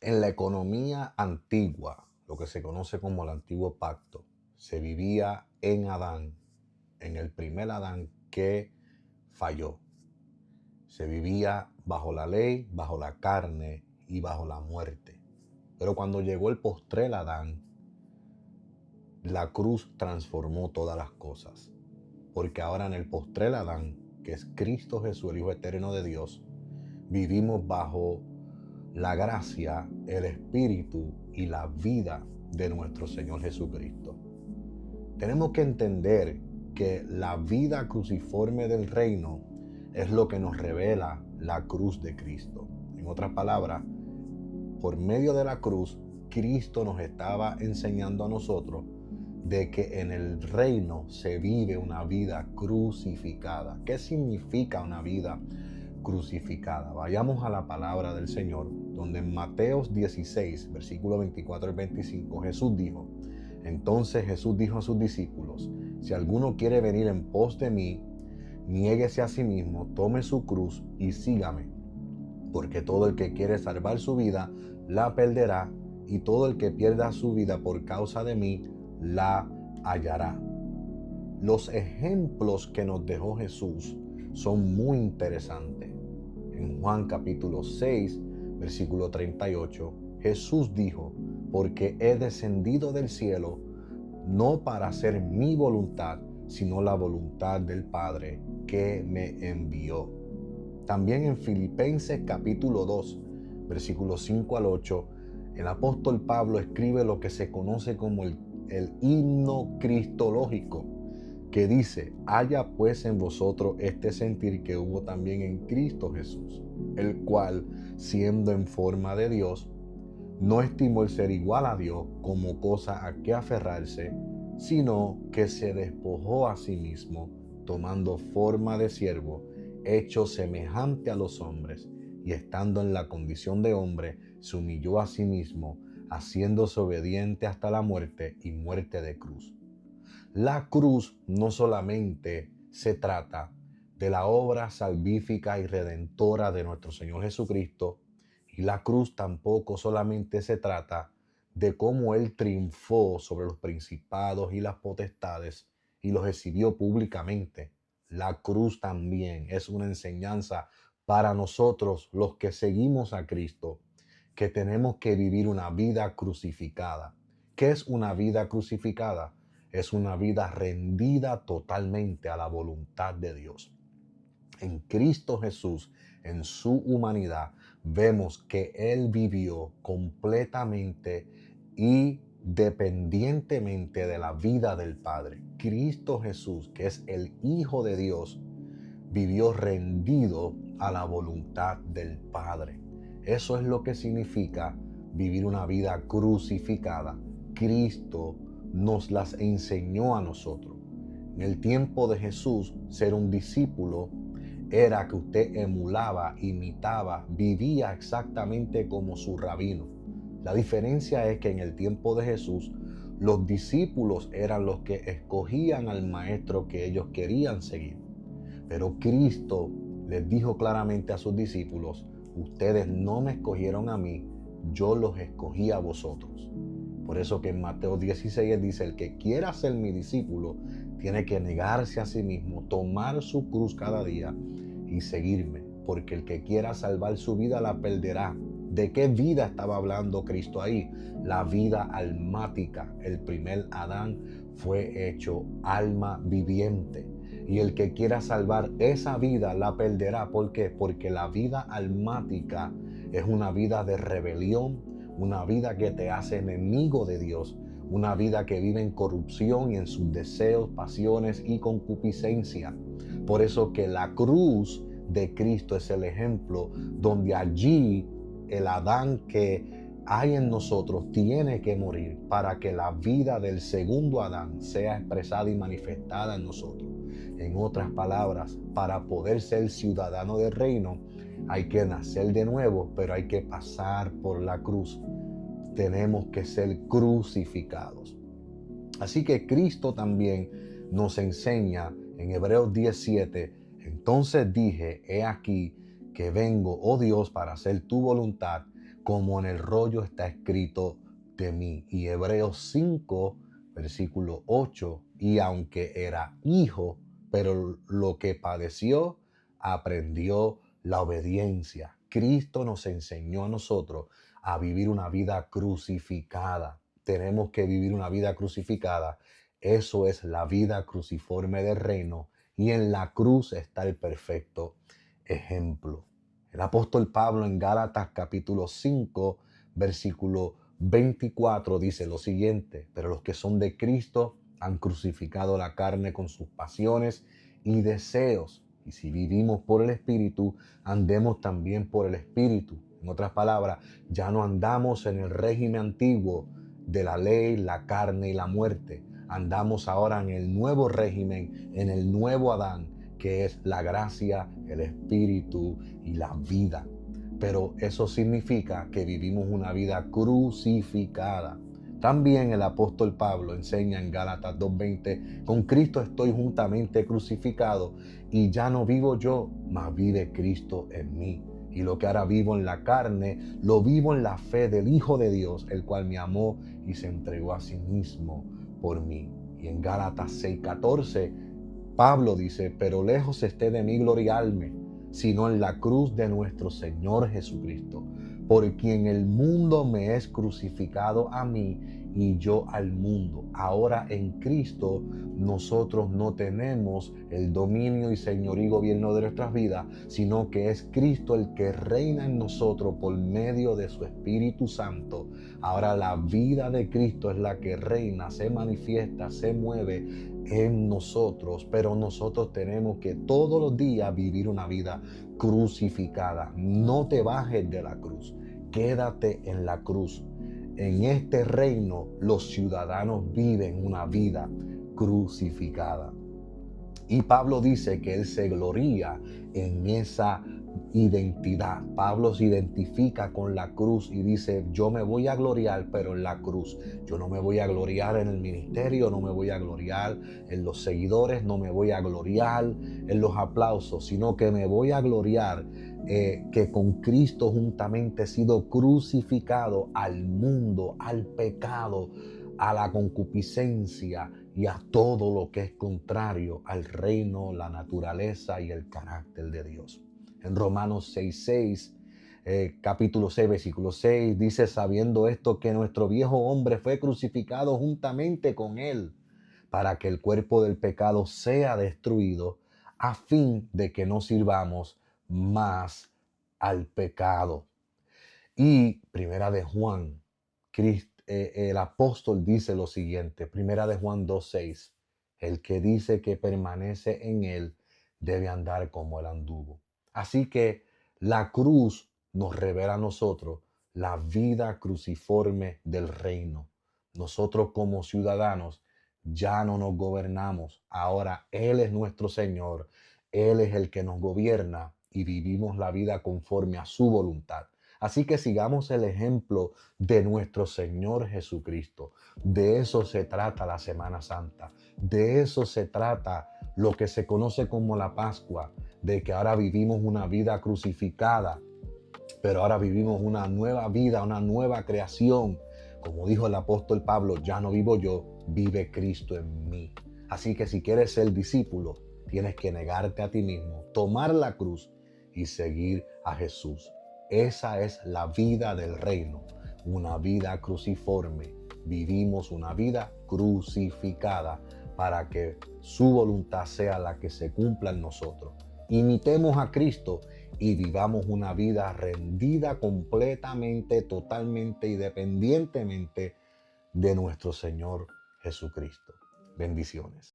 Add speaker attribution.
Speaker 1: En la economía antigua, lo que se conoce como el antiguo pacto, se vivía en Adán, en el primer Adán que falló. Se vivía bajo la ley, bajo la carne y bajo la muerte. Pero cuando llegó el postrer Adán, la cruz transformó todas las cosas. Porque ahora en el postrer Adán, que es Cristo Jesús, el Hijo eterno de Dios, vivimos bajo la gracia, el espíritu y la vida de nuestro Señor Jesucristo. Tenemos que entender que la vida cruciforme del reino es lo que nos revela la cruz de Cristo. En otras palabras, por medio de la cruz, Cristo nos estaba enseñando a nosotros de que en el reino se vive una vida crucificada. ¿Qué significa una vida crucificada? Vayamos a la palabra del Señor, donde en Mateo 16, versículo 24 y 25, Jesús dijo: entonces Jesús dijo a sus discípulos: si alguno quiere venir en pos de mí, niéguese a sí mismo, tome su cruz y sígame. Porque todo el que quiere salvar su vida, la perderá, y todo el que pierda su vida por causa de mí, la hallará. Los ejemplos que nos dejó Jesús son muy interesantes. En Juan capítulo 6, versículo 38, Jesús dijo: porque he descendido del cielo no para hacer mi voluntad, sino la voluntad del Padre que me envió. También en Filipenses capítulo 2, versículos 5 al 8, el apóstol Pablo escribe lo que se conoce como el himno cristológico, que dice: haya pues en vosotros este sentir que hubo también en Cristo Jesús, el cual, siendo en forma de Dios, no estimó el ser igual a Dios como cosa a que aferrarse, sino que se despojó a sí mismo, tomando forma de siervo, hecho semejante a los hombres, y estando en la condición de hombre, se humilló a sí mismo, haciéndose obediente hasta la muerte y muerte de cruz. La cruz no solamente se trata de la obra salvífica y redentora de nuestro Señor Jesucristo, y la cruz tampoco solamente se trata de cómo Él triunfó sobre los principados y las potestades y los exhibió públicamente. La cruz también es una enseñanza para nosotros, los que seguimos a Cristo, que tenemos que vivir una vida crucificada. ¿Qué es una vida crucificada? Es una vida rendida totalmente a la voluntad de Dios. En Cristo Jesús, en su humanidad, vemos que Él vivió completamente y dependientemente de la vida del Padre. Cristo Jesús, que es el Hijo de Dios, vivió rendido a la voluntad del Padre. Eso es lo que significa vivir una vida crucificada. Cristo nos las enseñó a nosotros. En el tiempo de Jesús, ser un discípulo era que usted emulaba, imitaba, vivía exactamente como su rabino. La diferencia es que en el tiempo de Jesús, los discípulos eran los que escogían al maestro que ellos querían seguir. Pero Cristo les dijo claramente a sus discípulos: ustedes no me escogieron a mí, yo los escogí a vosotros. Por eso que en Mateo 16 dice: el que quiera ser mi discípulo tiene que negarse a sí mismo, tomar su cruz cada día y seguirme. Porque el que quiera salvar su vida la perderá. ¿De qué vida estaba hablando Cristo ahí? La vida almática. El primer Adán fue hecho alma viviente. Y el que quiera salvar esa vida la perderá. ¿Por qué? Porque la vida almática es una vida de rebelión, una vida que te hace enemigo de Dios, una vida que vive en corrupción y en sus deseos, pasiones y concupiscencia. Por eso que la cruz de Cristo es el ejemplo donde allí el Adán que hay en nosotros tiene que morir para que la vida del segundo Adán sea expresada y manifestada en nosotros. En otras palabras, para poder ser ciudadano del reino, hay que nacer de nuevo, pero hay que pasar por la cruz. Tenemos que ser crucificados. Así que Cristo también nos enseña en Hebreos 17: entonces dije, he aquí que vengo, oh Dios, para hacer tu voluntad, como en el rollo está escrito de mí. Y Hebreos 5, versículo 8, y aunque era hijo, pero lo que padeció, aprendió la obediencia. Cristo nos enseñó a nosotros a vivir una vida crucificada. Tenemos que vivir una vida crucificada. Eso es la vida cruciforme del reino. Y en la cruz está el perfecto ejemplo. El apóstol Pablo en Gálatas capítulo 5, versículo 24 dice lo siguiente: pero los que son de Cristo han crucificado la carne con sus pasiones y deseos. Y si vivimos por el Espíritu, andemos también por el Espíritu. En otras palabras, ya no andamos en el régimen antiguo de la ley, la carne y la muerte. Andamos ahora en el nuevo régimen, en el nuevo Adán, que es la gracia, el Espíritu y la vida. Pero eso significa que vivimos una vida crucificada. También el apóstol Pablo enseña en Gálatas 2:20: con Cristo estoy juntamente crucificado, y ya no vivo yo, mas vive Cristo en mí. Y lo que ahora vivo en la carne, lo vivo en la fe del Hijo de Dios, el cual me amó y se entregó a sí mismo por mí. Y en Gálatas 6:14, Pablo dice: pero lejos esté de mí gloriarme, sino en la cruz de nuestro Señor Jesucristo, por quien el mundo me es crucificado a mí y yo al mundo. Ahora en Cristo nosotros no tenemos el dominio y señorío y gobierno de nuestras vidas, sino que es Cristo el que reina en nosotros por medio de su Espíritu Santo. Ahora la vida de Cristo es la que reina, se manifiesta, se mueve en nosotros, pero nosotros tenemos que todos los días vivir una vida crucificada. No te bajes de la cruz, quédate en la cruz. En este reino los ciudadanos viven una vida crucificada. Y Pablo dice que él se gloría en esa identidad. Pablo se identifica con la cruz y dice: yo me voy a gloriar, pero en la cruz. Yo no me voy a gloriar en el ministerio, no me voy a gloriar en los seguidores, no me voy a gloriar en los aplausos, sino que me voy a gloriar que con Cristo juntamente he sido crucificado al mundo, al pecado, a la concupiscencia y a todo lo que es contrario al reino, la naturaleza y el carácter de Dios. En Romanos 6:6, capítulo 6, versículo 6, dice: sabiendo esto, que nuestro viejo hombre fue crucificado juntamente con él, para que el cuerpo del pecado sea destruido, a fin de que no sirvamos más al pecado. Y primera de Juan, el apóstol dice lo siguiente: primera de Juan 2:6, el que dice que permanece en él debe andar como él anduvo. Así que la cruz nos revela a nosotros la vida cruciforme del reino. Nosotros como ciudadanos ya no nos gobernamos, ahora Él es nuestro Señor, Él es el que nos gobierna y vivimos la vida conforme a su voluntad. Así que sigamos el ejemplo de nuestro Señor Jesucristo. De eso se trata la Semana Santa. De eso se trata lo que se conoce como la Pascua, de que ahora vivimos una vida crucificada, pero ahora vivimos una nueva vida, una nueva creación. Como dijo el apóstol Pablo: ya no vivo yo, vive Cristo en mí. Así que si quieres ser discípulo, tienes que negarte a ti mismo, tomar la cruz y seguir a Jesús. Esa es la vida del reino, una vida cruciforme. Vivimos una vida crucificada para que su voluntad sea la que se cumpla en nosotros. Imitemos a Cristo y vivamos una vida rendida completamente, totalmente y dependientemente de nuestro Señor Jesucristo. Bendiciones.